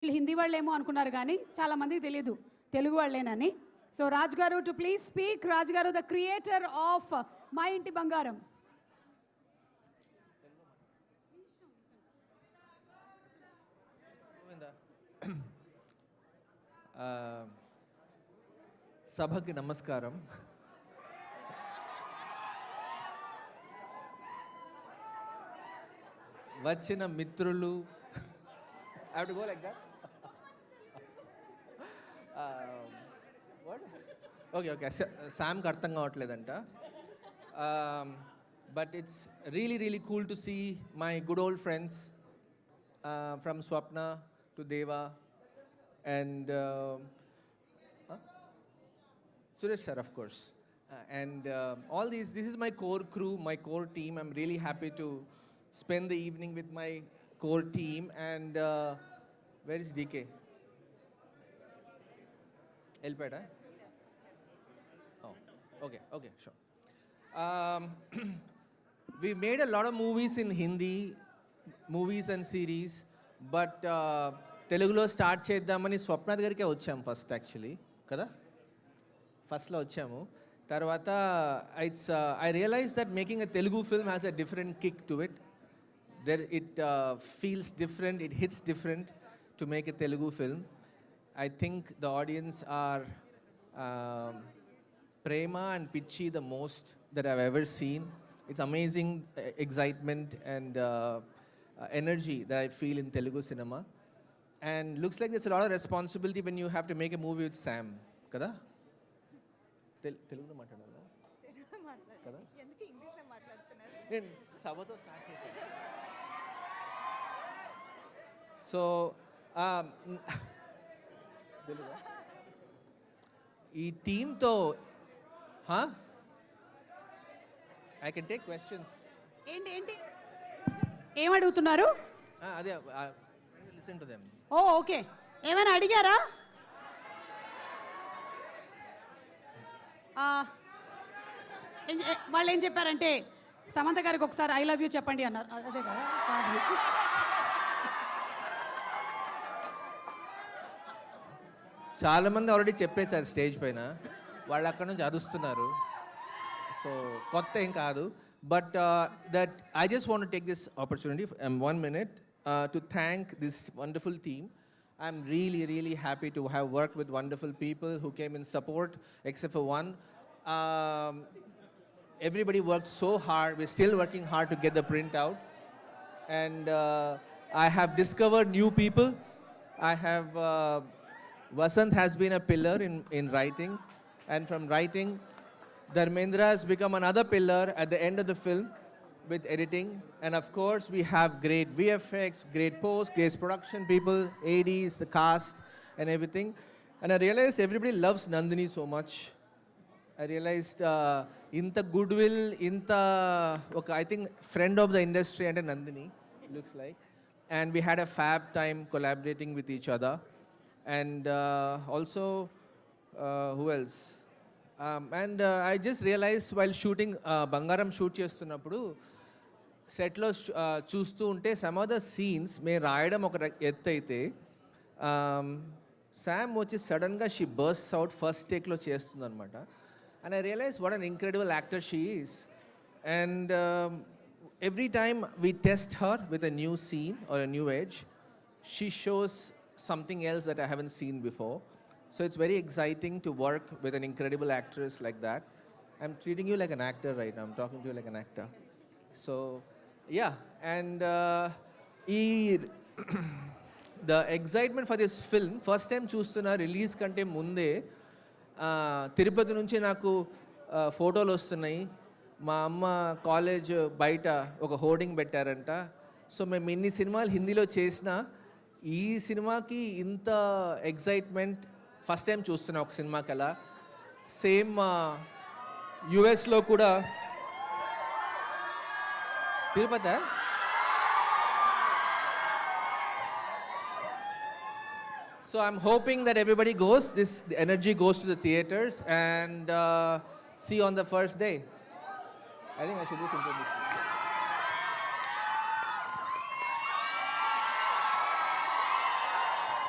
వీళ్ళు హిందీ వాళ్ళేమో అనుకున్నారు కానీ చాలా మందికి తెలియదు తెలుగు వాళ్ళేనని. సో రాజ్ గారు టు ప్లీజ్ స్పీక్. రాజ్ గారు ద క్రియేటర్ ఆఫ్ మా ఇంటి బంగారం. సభకి నమస్కారం. వచ్చిన మిత్రులు, I have to go like that? What? Okay. Sam's అర్థం కావట్లేదంట. But it's really cool to see my good old friends from Swapna to Deva and Suresh sir, of course. And all these, this is my core crew, my core team. I'm really happy to spend the evening with my core team. And where is DK? Elpeda? Oh, okay, sure. We made a lot of movies in Hindi, movies and series, but Telugulo start చేద్దామని స్వప్న దగ్గరికే వచ్చాము first actually కదా, ఫస్ట్లో వచ్చాము. తర్వాత it's I realize that making a Telugu film has a different kick to it. It feels different, it hits different to make a Telugu film. I think the audience are Prema and Pichi the most that I've ever seen. It's amazing excitement and energy that I feel in Telugu cinema. And looks like there's a lot of responsibility when you have to make a movie with Sam. Kada? Telugu మాట్లాడాలా కదా? ఎందుకు ఇంగ్లీష్లో మాట్లాడుతున్నారు? నేను సభతో start చేశాను. So తెలుగా ఈ టీంతో I can take questions. ఏంటి ఏం అడుగుతున్నారు? అదే లిసన్ టు దెమ్. ఓకే, ఏమైనా అడిగారా? వాళ్ళు ఏం చెప్పారంటే సమంత గారికి ఒకసారి ఐ లవ్ యూ చెప్పండి అన్నారు. అదే కదా? చాలా మంది ఆల్రెడీ చెప్పేశారు స్టేజ్ పైన, వాళ్ళు అక్కడ నుంచి అరుస్తున్నారు. సో కొత్త ఏం కాదు. But that I just want to take this opportunity 1 minute to thank this wonderful team. I'm really happy to have worked with wonderful people who came in support, except for one. Everybody worked so hard. We're still working hard to get the print out. And I have discovered new people. I have, Vasant has been a pillar in writing. And from writing, Dharmendra has become another pillar at the end of the film with editing. And of course, we have great VFX, great post, great production people, ADs, the cast, and everything. And I realized everybody loves Nandini so much. I realized inta goodwill, inta I think friend of the industry and Nandini looks like. And we had a fab time collaborating with each other. And also, who else? And I just realized while shooting Bangaram shoot చేస్తున్నప్పుడు సెట్లో చూస్తూ ఉంటే some of the scenes మేము రాయడం ఒక ఎత్తు అయితే Sam వచ్చి సడన్గా షీ బర్స్ అవుట్ ఫస్ట్ టేక్లో చేస్తుంది అనమాట. And I realize what an incredible actor she is. And every time we test her with a new scene or a new edge, she shows something else that I haven't seen before. So it's very exciting to work with an incredible actress like that. I'm treating you like an actor right now. I'm talking to you like an actor. So yeah, and the excitement for this film, first time చూస్తున్నా release కంటే ముందే తిరుపతి నుంచి నాకు ఫోటోలు వస్తున్నాయి. మా అమ్మ college బయట ఒక హోర్డింగ్ పెట్టారంట. సో మేము ఇన్ని సినిమాలు హిందీలో చేసినా ఈ సినిమాకి ఇంత ఎగ్జైట్మెంట్ ఫస్ట్ టైం చూస్తున్నా ఒక సినిమాకి. అలా సేమ్ యుఎస్లో కూడా Tirupati. So I'm hoping that everybody goes, the energy goes to the theaters, and see you on the first day. I think I should do some introduction.